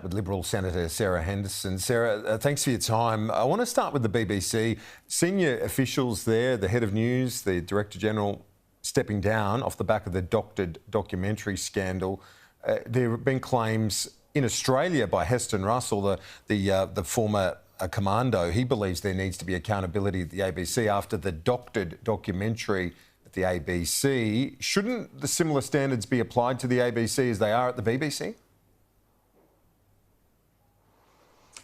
with Liberal Senator Sarah Henderson. Sarah, thanks for your time. I want to start with the BBC. Senior officials there, the head of news, the Director General, stepping down off the back of the doctored documentary scandal. There have been claims in Australia by Heston Russell, the former commando. He believes there needs to be accountability at the ABC after the doctored documentary at the ABC. Shouldn't the similar standards be applied to the ABC as they are at the BBC?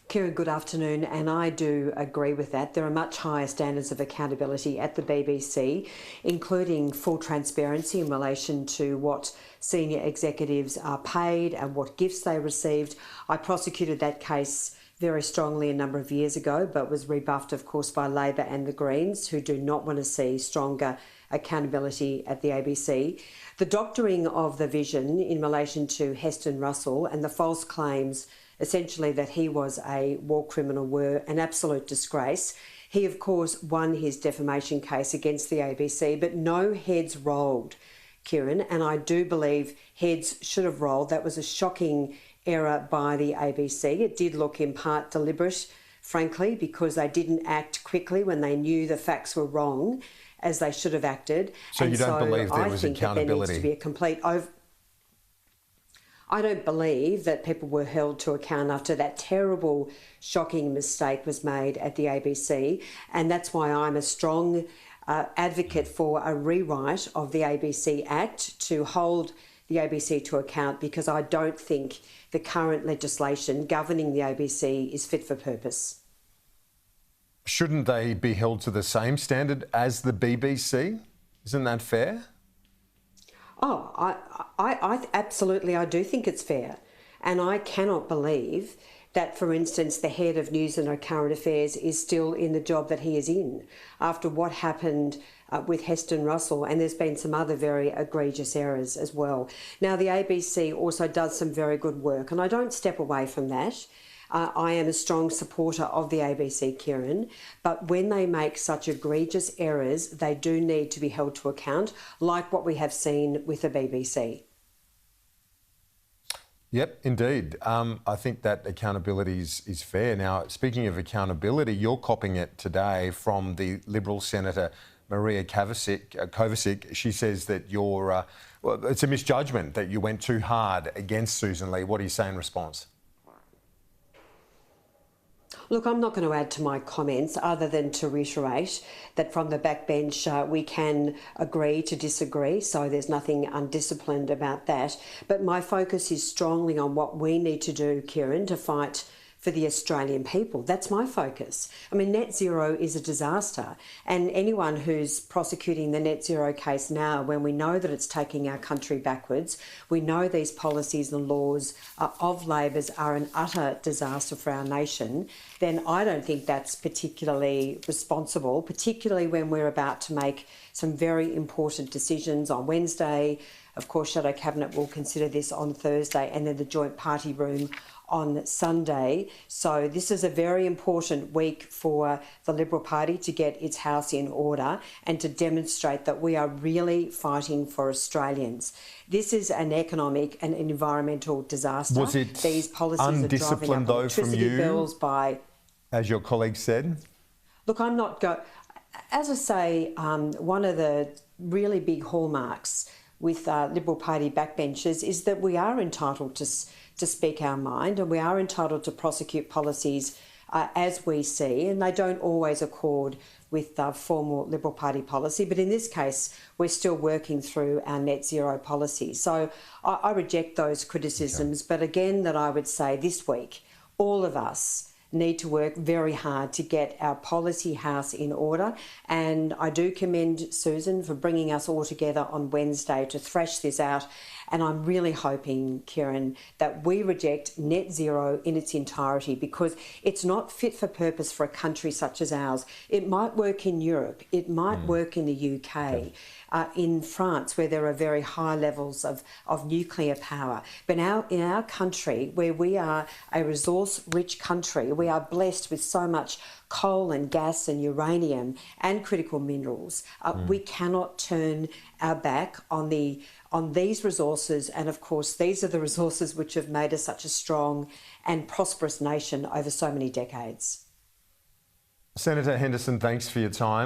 Kieran, good afternoon, and I do agree with that. There are much higher standards of accountability at the BBC, including full transparency in relation to what senior executives are paid and what gifts they received. I prosecuted that case very strongly a number of years ago, but was rebuffed, of course, by Labor and the Greens, who do not want to see stronger accountability at the ABC. The doctoring of the vision in relation to Heston Russell and the false claims essentially that he was a war criminal were an absolute disgrace. He, of course, won his defamation case against the ABC, but no heads rolled, Kieran, and I do believe heads should have rolled. That was a shocking error by the ABC. It did look in part deliberate, frankly, because they didn't act quickly when they knew the facts were wrong, as they should have acted. So you don't believe there was accountability? I think that there needs to be a complete I don't believe that people were held to account after that terrible, shocking mistake was made at the ABC, and that's why I'm a strong advocate for a rewrite of the ABC Act to hold the ABC to account, because I don't think the current legislation governing the ABC is fit for purpose. Shouldn't they be held to the same standard as the BBC? Isn't that fair? Oh, I absolutely, I do think it's fair. And I cannot believe that, for instance, the head of news and current affairs is still in the job that he is in after what happened with Heston Russell, and there's been some other very egregious errors as well. Now, the ABC also does some very good work, and I don't step away from that. I am a strong supporter of the ABC, Kieran, but when they make such egregious errors, they do need to be held to account, like what we have seen with the BBC. Yep, indeed. I think that accountability is fair. Now, speaking of accountability, you're copping it today from the Liberal Senator Maria Kovacic. She says that well, it's a misjudgment that you went too hard against Susan Lee. What do you say in response? Look, I'm not going to add to my comments other than to reiterate that from the backbench we can agree to disagree, so there's nothing undisciplined about that. But my focus is strongly on what we need to do, Kieran, to fight for the Australian people. That's my focus. I mean, net zero is a disaster, and anyone who's prosecuting the net zero case now, when we know that it's taking our country backwards, we know these policies and laws of Labor's are an utter disaster for our nation, then I don't think that's particularly responsible, particularly when we're about to make some very important decisions on Wednesday. Of course, Shadow Cabinet will consider this on Thursday, and then the Joint Party Room on Sunday. So this is a very important week for the Liberal Party to get its house in order and to demonstrate that we are really fighting for Australians. This is an economic and environmental disaster. Was it These policies undisciplined, are driving up electricity bills by... as your colleague said? Look, I'm not as I say, one of the really big hallmarks with Liberal Party backbenchers is that we are entitled to speak our mind, and we are entitled to prosecute policies as we see, and they don't always accord with formal Liberal Party policy. But in this case, we're still working through our net zero policy. So I reject those criticisms. Okay. But again, that I would say this week, all of us need to work very hard to get our policy house in order. And I do commend Susan for bringing us all together on Wednesday to thrash this out. And I'm really hoping, Kieran, that we reject net zero in its entirety, because it's not fit for purpose for a country such as ours. It might work in Europe, it might work in the UK, in France, where there are very high levels of nuclear power. But now in our country, where we are a resource-rich country, we are blessed with so much coal and gas and uranium and critical minerals. We cannot turn our back on the on these resources. And of course, these are the resources which have made us such a strong and prosperous nation over so many decades. Senator Henderson, thanks for your time.